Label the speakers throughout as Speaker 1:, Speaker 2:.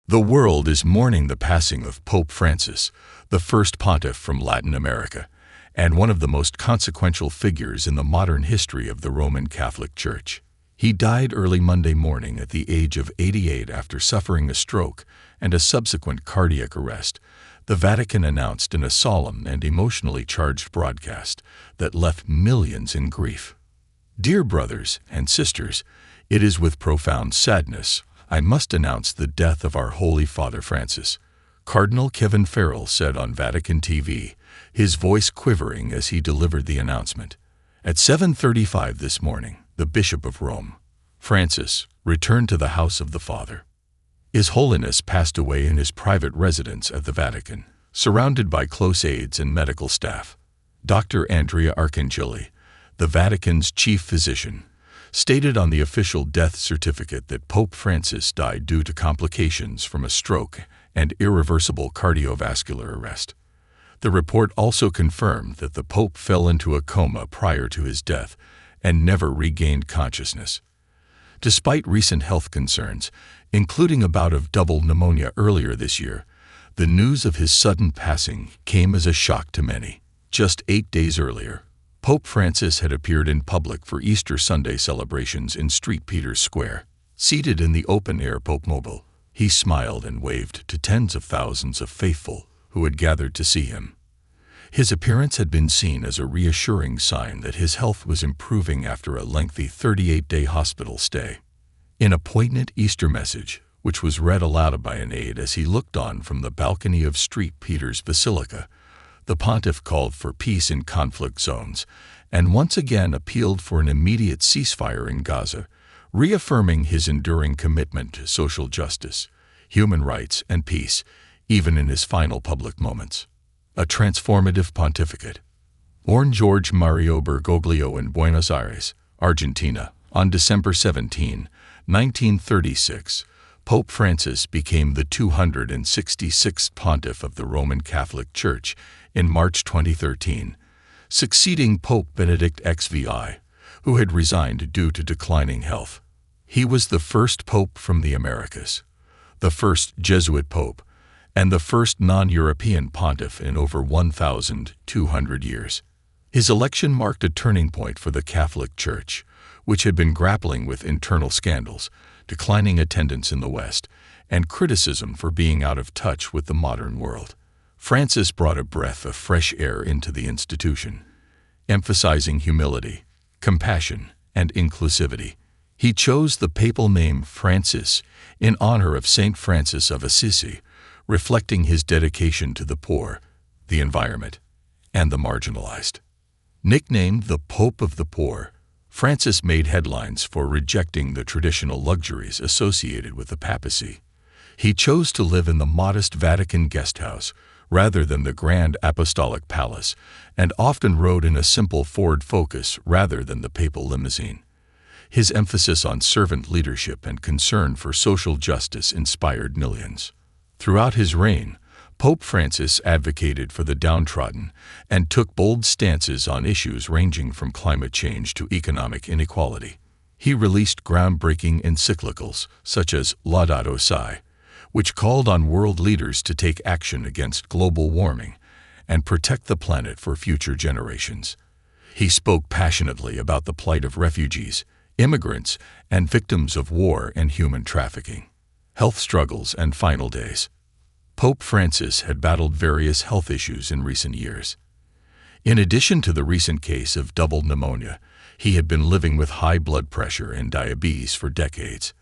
Speaker 1: The world is mourning the passing of Pope Francis, the first pontiff from Latin America, and one of the most consequential figures in the modern history of the Roman Catholic Church. He died early Monday morning at the age of 88 after suffering a stroke and a subsequent cardiac arrest, the Vatican announced in a solemn and emotionally charged broadcast that left millions in grief. Dear brothers and sisters, it is with profound sadness I must announce the death of our Holy Father Francis, Cardinal Kevin Farrell said on Vatican TV, his voice quivering as he delivered the announcement. At 7:35 this morning, the Bishop of Rome, Francis, returned to the house of the Father. His Holiness passed away in his private residence at the Vatican, surrounded by close aides and medical staff. Dr. Andrea Arcangeli, the Vatican's chief physician, stated on the official death certificate that Pope Francis died due to complications from a stroke and irreversible cardiovascular arrest. The report also confirmed that the Pope fell into a coma prior to his death and never regained consciousness. Despite recent health concerns, including a bout of double pneumonia earlier this year, the news of his sudden passing came as a shock to many. Just 8 days earlier, Pope Francis had appeared in public for Easter Sunday celebrations in St. Peter's Square. Seated in the open-air Popemobile, he smiled and waved to tens of thousands of faithful who had gathered to see him. His appearance had been seen as a reassuring sign that his health was improving after a lengthy 38-day hospital stay. In a poignant Easter message, which was read aloud by an aide as he looked on from the balcony of St. Peter's Basilica, the pontiff called for peace in conflict zones and once again appealed for an immediate ceasefire in Gaza, reaffirming his enduring commitment to social justice, human rights, and peace, even in his final public moments. A transformative pontificate. Born Jorge Mario Bergoglio in Buenos Aires, Argentina, on December 17, 1936, Pope Francis became the 266th pontiff of the Roman Catholic Church in March 2013, succeeding Pope Benedict XVI, who had resigned due to declining health. He was the first pope from the Americas, the first Jesuit pope, and the first non-European pontiff in over 1,200 years. His election marked a turning point for the Catholic Church, which had been grappling with internal scandals, declining attendance in the West, and criticism for being out of touch with the modern world. Francis brought a breath of fresh air into the institution, emphasizing humility, compassion, and inclusivity. He chose the papal name Francis in honor of Saint Francis of Assisi, reflecting his dedication to the poor, the environment, and the marginalized. Nicknamed the Pope of the Poor, Francis made headlines for rejecting the traditional luxuries associated with the papacy. He chose to live in the modest Vatican guesthouse rather than the grand apostolic palace, and often rode in a simple Ford Focus rather than the papal limousine. His emphasis on servant leadership and concern for social justice inspired millions. Throughout his reign, Pope Francis advocated for the downtrodden and took bold stances on issues ranging from climate change to economic inequality. He released groundbreaking encyclicals such as Laudato Si, which called on world leaders to take action against global warming and protect the planet for future generations. He spoke passionately about the plight of refugees, immigrants, and victims of war and human trafficking. Health struggles and final days. Pope Francis had battled various health issues in recent years. In addition to the recent case of double pneumonia, he had been living with high blood pressure and diabetes for decades.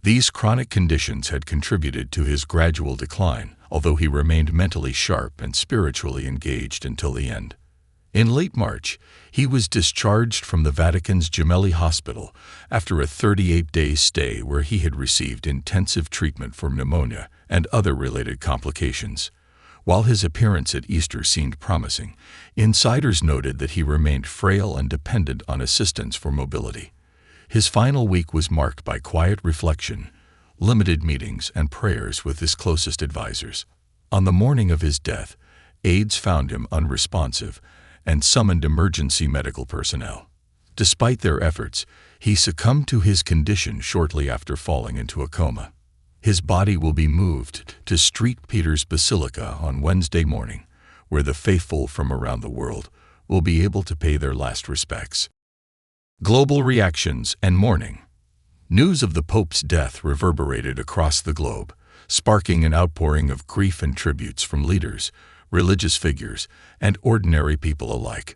Speaker 1: These chronic conditions had contributed to his gradual decline, although he remained mentally sharp and spiritually engaged until the end. In late March, he was discharged from the Vatican's Gemelli Hospital after a 38-day stay where he had received intensive treatment for pneumonia and other related complications. While his appearance at Easter seemed promising, insiders noted that he remained frail and dependent on assistance for mobility. His final week was marked by quiet reflection, limited meetings, and prayers with his closest advisors. On the morning of his death, aides found him unresponsive and summoned emergency medical personnel. Despite their efforts, he succumbed to his condition shortly after falling into a coma. His body will be moved to St. Peter's Basilica on Wednesday morning, where the faithful from around the world will be able to pay their last respects. Global reactions and mourning. News of the Pope's death reverberated across the globe, sparking an outpouring of grief and tributes from leaders, religious figures, and ordinary people alike.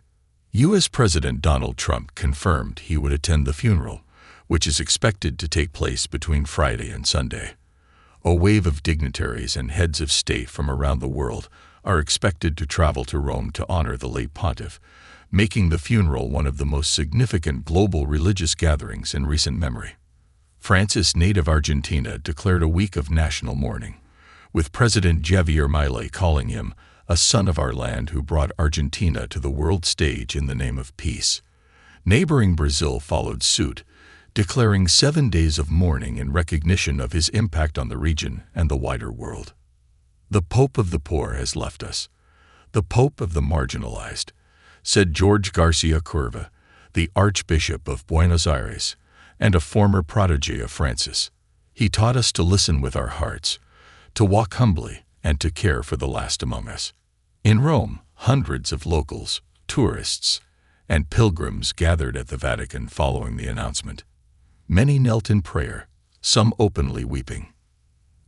Speaker 1: U.S. President Donald Trump confirmed he would attend the funeral, which is expected to take place between Friday and Sunday. A wave of dignitaries and heads of state from around the world are expected to travel to Rome to honor the late pontiff, making the funeral one of the most significant global religious gatherings in recent memory. France's native Argentina declared a week of national mourning, with President Javier Milei calling him a son of our land who brought Argentina to the world stage in the name of peace. Neighboring Brazil followed suit, declaring 7 days of mourning in recognition of his impact on the region and the wider world. The Pope of the poor has left us, the Pope of the marginalized, said George Garcia Curva, the Archbishop of Buenos Aires, and a former protege of Francis. He taught us to listen with our hearts, to walk humbly, and to care for the last among us. In Rome, hundreds of locals, tourists, and pilgrims gathered at the Vatican following the announcement. Many knelt in prayer, some openly weeping.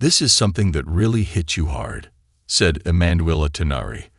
Speaker 1: "This is something that really hits you hard," said Emanuela Tenari,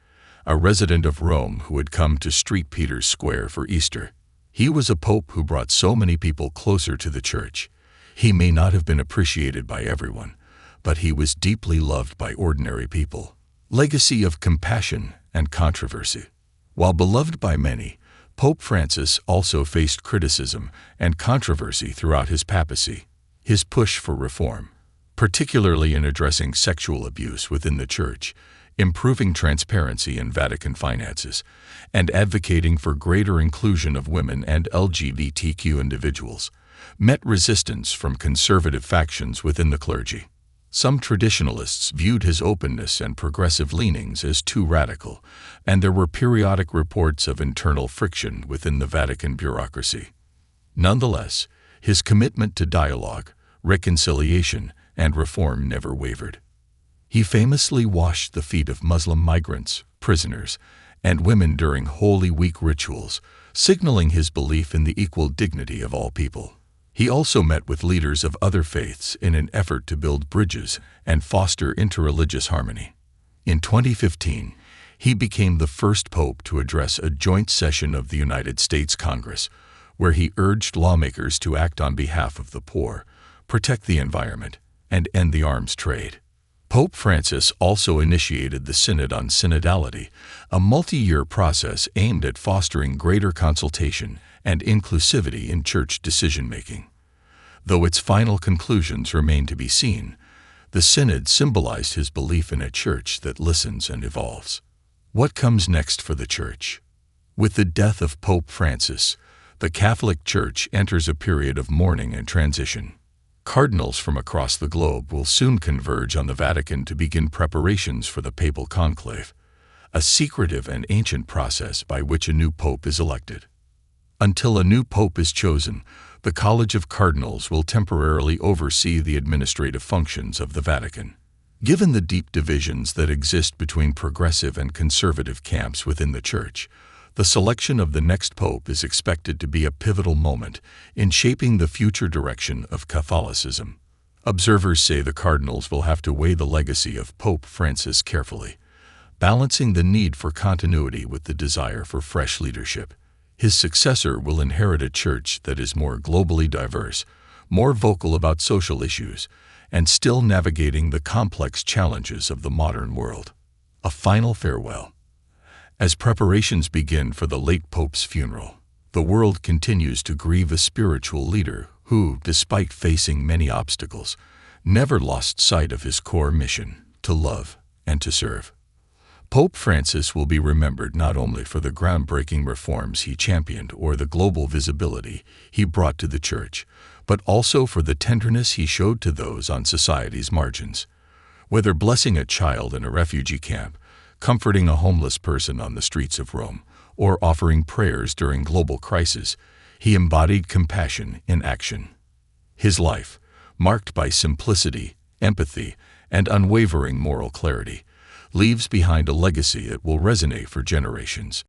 Speaker 1: a resident of Rome who had come to St. Peter's Square for Easter. He was a pope who brought so many people closer to the church. He may not have been appreciated by everyone, but he was deeply loved by ordinary people. Legacy of compassion and controversy. While beloved by many, Pope Francis also faced criticism and controversy throughout his papacy. His push for reform, particularly in addressing sexual abuse within the church, improving transparency in Vatican finances, and advocating for greater inclusion of women and LGBTQ individuals, met resistance from conservative factions within the clergy. Some traditionalists viewed his openness and progressive leanings as too radical, and there were periodic reports of internal friction within the Vatican bureaucracy. Nonetheless, his commitment to dialogue, reconciliation, and reform never wavered. He famously washed the feet of Muslim migrants, prisoners, and women during Holy Week rituals, signaling his belief in the equal dignity of all people. He also met with leaders of other faiths in an effort to build bridges and foster interreligious harmony. In 2015, he became the first pope to address a joint session of the United States Congress, where he urged lawmakers to act on behalf of the poor, protect the environment, and end the arms trade. Pope Francis also initiated the Synod on Synodality, a multi-year process aimed at fostering greater consultation and inclusivity in church decision-making. Though its final conclusions remain to be seen, the Synod symbolized his belief in a church that listens and evolves. What comes next for the church? With the death of Pope Francis, the Catholic Church enters a period of mourning and transition. Cardinals from across the globe will soon converge on the Vatican to begin preparations for the papal conclave, a secretive and ancient process by which a new pope is elected. Until a new pope is chosen, the College of Cardinals will temporarily oversee the administrative functions of the Vatican. Given the deep divisions that exist between progressive and conservative camps within the Church, the selection of the next pope is expected to be a pivotal moment in shaping the future direction of Catholicism. Observers say the cardinals will have to weigh the legacy of Pope Francis carefully, balancing the need for continuity with the desire for fresh leadership. His successor will inherit a church that is more globally diverse, more vocal about social issues, and still navigating the complex challenges of the modern world. A final farewell. As preparations begin for the late Pope's funeral, the world continues to grieve a spiritual leader who, despite facing many obstacles, never lost sight of his core mission, to love and to serve. Pope Francis will be remembered not only for the groundbreaking reforms he championed or the global visibility he brought to the Church, but also for the tenderness he showed to those on society's margins. Whether blessing a child in a refugee camp, comforting a homeless person on the streets of Rome, or offering prayers during global crisis, he embodied compassion in action. His life, marked by simplicity, empathy, and unwavering moral clarity, leaves behind a legacy that will resonate for generations.